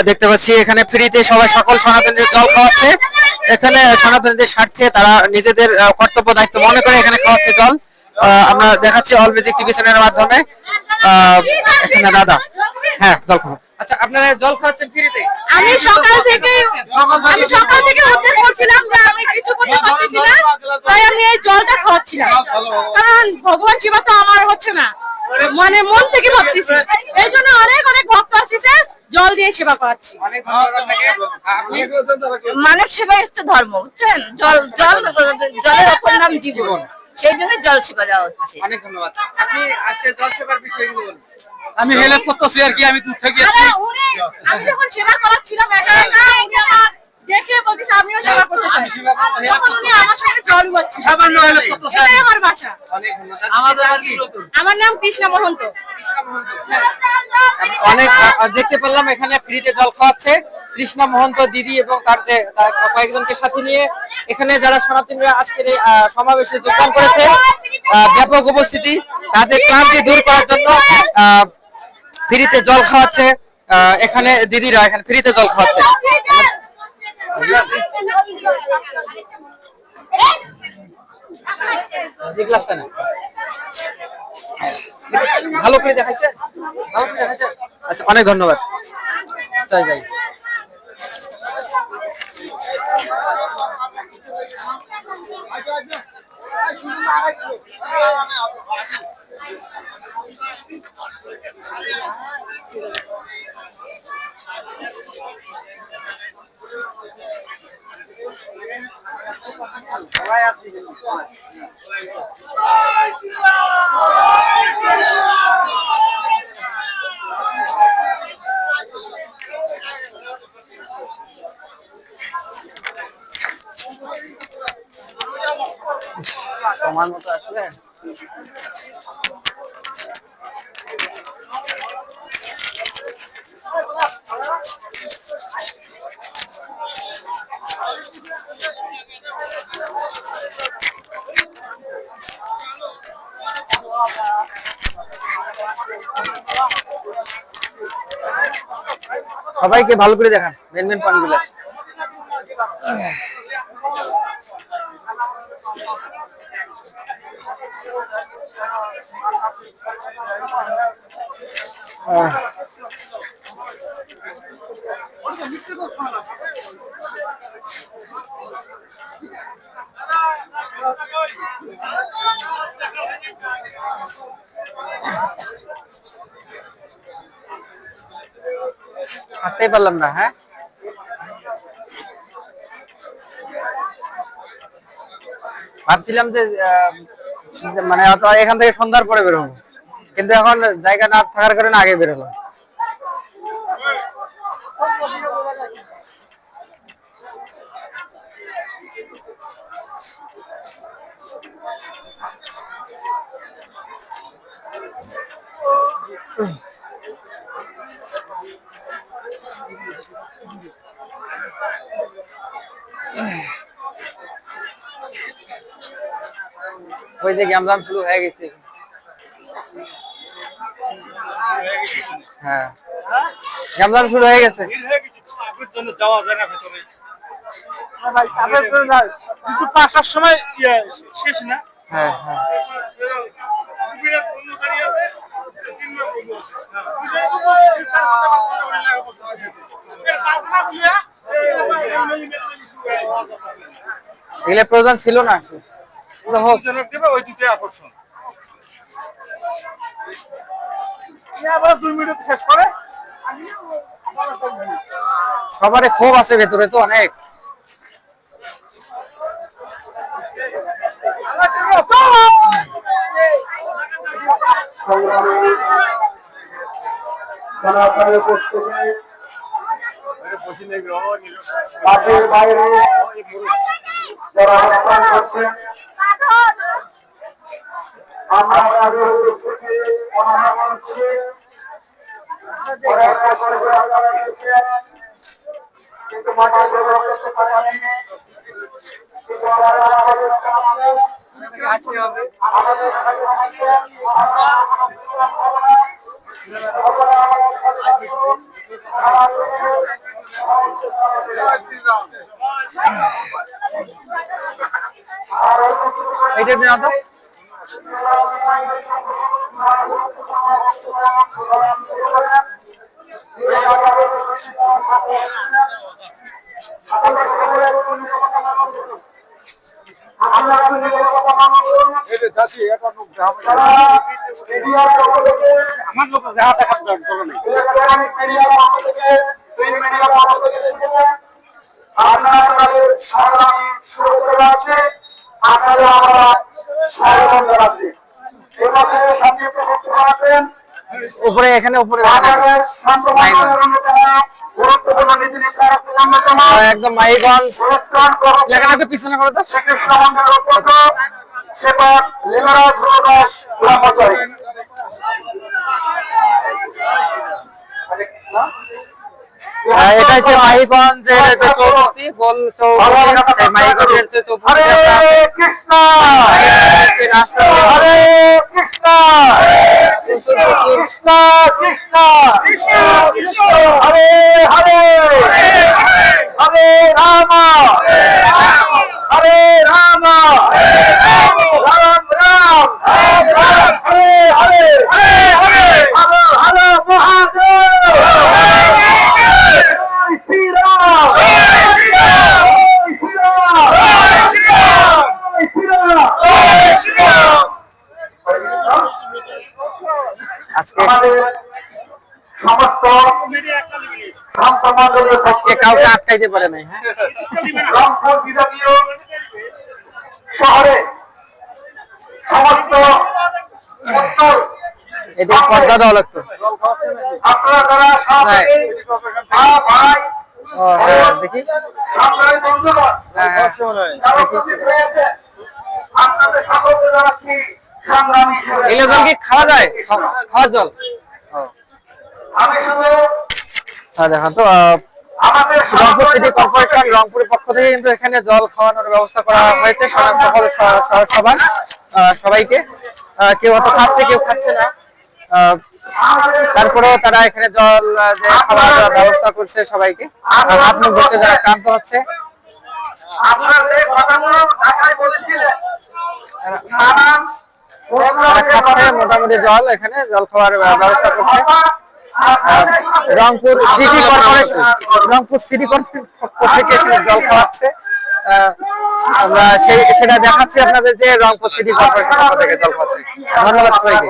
দেখতে পাচ্ছি এখানে ফ্রিতে সবাই সকল সনাতনীদের জল খাওয়াচ্ছে। এখানে সনাতনীদের স্বার্থে তারা নিজেদের কর্তব্য দায়িত্ব মনে করে এখানে খাওয়াচ্ছে জল। আমরা দেখাচ্ছি অল মিউজিক টিভি চ্যানেলের মাধ্যমে। এখানে দাদা, হ্যাঁ জল খাবো। আচ্ছা, আপনারা জল খাওয়াচ্ছেন ফ্রিতে? আমি সকাল থেকে উদ্যোগ করছিলাম যে আমি কিছু করতে পারতেছি না, তাই আমি এই জলটা খাওয়াচ্ছিলাম। কারণ ভগবান সেবা তো আমার হচ্ছে না, মানে মন থেকে ভাবতেছি, এই জন্য অনেক অনেক ভক্ত আসছে, জল দিয়ে সেবা করাচ্ছি। মানব সেবাই হচ্ছে ধর্ম, বুঝছেন? জল জল জলের অপর নাম জীবন, সেই জন্য জল সেবা দেওয়া হচ্ছে। অনেক ধন্যবাদ। আপনি আজকে জল সেবার বিষয়ে বলুন। আমি হেল্প করতেছি আর কি, আমি দূর থেকে এসেছি। আমি যখন সেবা করাচ্ছিলাম একা একা, উনি আমার দেখে বলতেছে আমিও সেবা করতে চাই, তখন উনি আমার সঙ্গে জল উঠাচ্ছেন। সামান্য হেল্প করতেছি। এটাই আমার বাসা। অনেক ধন্যবাদ। আমাদের আর কি আমার নাম কৃষ্ণা মহন্ত। অনেক দেখতে পেলাম এখানে ফ্রিতে জল খাওয়াচ্ছে কৃষ্ণা মহন্ত দিদি এবং তার যে কয়েকজনকে সাথে নিয়ে এখানে যারা সনাতনীরা আজকের এই সমাবেশে যোগদান করেছে। ব্যাপক উপস্থিতি, তাদের ক্লান্তি দূর করার জন্য ফ্রিতে জল খাওয়াচ্ছে। এখানে দিদিরা এখানে ফ্রিতে জল খাওয়াচ্ছে। গ্লাসটা না, ভালো করে দেখাচ্ছে, ভালো করে দেখাচ্ছে। আচ্ছা, অনেক ধন্যবাদ। যাই যাই। সময় মতো আসলে সবাইকে ভালো করে দেখান মেন মেন পয়েন্টগুলো। হাঁটতেই পারলাম না। হ্যাঁ, ভাবছিলাম যে মানে এখান থেকে সন্ধ্যার পরে বেরোবো, কিন্তু এখন জায়গা না থাকার কারণে আগে বেরোলাম। ওই যে গ্যামজাম শুরু হয়ে গেছে। হ্যাঁ, গ্যামজাম শুরু হয়ে গেছে। যাওয়া যায় না ভেতরে কিন্তু 5টার সময় শেষ না। হ্যাঁ হ্যাঁ, এগুলো প্রয়োজন ছিল না। ওই দুটোই আকর্ষণ। 2 মিনিট শেষ করে সবারই ক্ষোভ আছে ভেতরে তো অনেক। বাইরে যারা অবস্থান করছেন, আমরা তাদের উপস্থিতি অনুভব করছি। কিন্তু মাঠে করতে পারেনি, কিন্তু আমাদের এইটা বিনা তো আমার লোক দেখা দেখার দরকার নেই। আপনাদের সংগ্রামী সুরক্ষা আছে, আপনারা আমরা স্বাগত জানাচ্ছি। এবছর সঙ্গে প্রযুক্ত করাছেন উপরে এখানে উপরে দেখা যায়। আমাদের সম্প্রদায়ের অন্যতম গুরুত্বপূর্ণ নীতি নির্ধারকের অন্যতম একদম মাইগঞ্জ অনুষ্ঠান প্রভাব লেখাটা একটু পিছনে করে তো শ্রীকৃষ্ণ মন্দিরের অধ্যক্ষ সেবক লীলারাজ গুরুদাস ব্রহ্মচারী। হরে কৃষ্ণ। এটা হচ্ছে মাহিগঞ্জের যে চৌপতি গোল চৌপতি এই মাহিগঞ্জের যে চৌপতি হরে কৃষ্ণ রাস্তা হরে কৃষ্ণ কৃষ্ণ কৃষ্ণ কৃষ্ণ হরে হরে হরে রাম হরে রাম রাম রাম হরে হরে হরে হরে মহাদেব শ্রী রাম শ্রী রাম শ্রী রাম। আজকে আমাদের সমস্ত সন্তানদের আজকে কাউকে আটকাইতে পারে নাই হ্যাঁ রংপুর বিভাগীয় শহরে সমস্ত উত্তর এদিকে পর্দা দেওয়া লাগতো আপনারা যারা সহযোগী ভাই ও হ্যাঁ দেখি সংগ্রামী বন্ধুগণ হ্যাঁ হ্যাঁ যারা উপস্থিত রয়েছেন, আপনাদের সকলকে জানাচ্ছি সংগ্রামী শুভেচ্ছা। এগুলো জল কি খাওয়া যায় খাওয়ার জল আমি শুধু হ্যাঁ দেখেন তো আমাদের রংপুর সিটি কর্পোরেশন রংপুরের পক্ষ থেকে কিন্তু এখানে জল খাওয়ানোর ব্যবস্থা করা হয়েছে সকল সবার সবাইকে কেউ হয়তো খাচ্ছে কেউ খাচ্ছে না তারপরেও তারা এখানে জল যে খাওয়ার ব্যবস্থা করছে সবাইকে হাত মুখ ধুচ্ছে যারা ক্লান্ত হচ্ছে আপনার যে কথাগুলো ঢাকায় বলেছিলেন নানান তারা খাচ্ছে মোটামুটি জল এখানে জল খাওয়ার ব্যবস্থা করছে রংপুর সিটি কর্পোরেশন পক্ষ থেকে এখানে জল খাওয়াচ্ছে আমরা সেটা দেখাচ্ছি আপনাদের যে রংপুর সিটি কর্পোরেশন পক্ষ থেকে জল খাওয়াচ্ছে ধন্যবাদ সবাইকে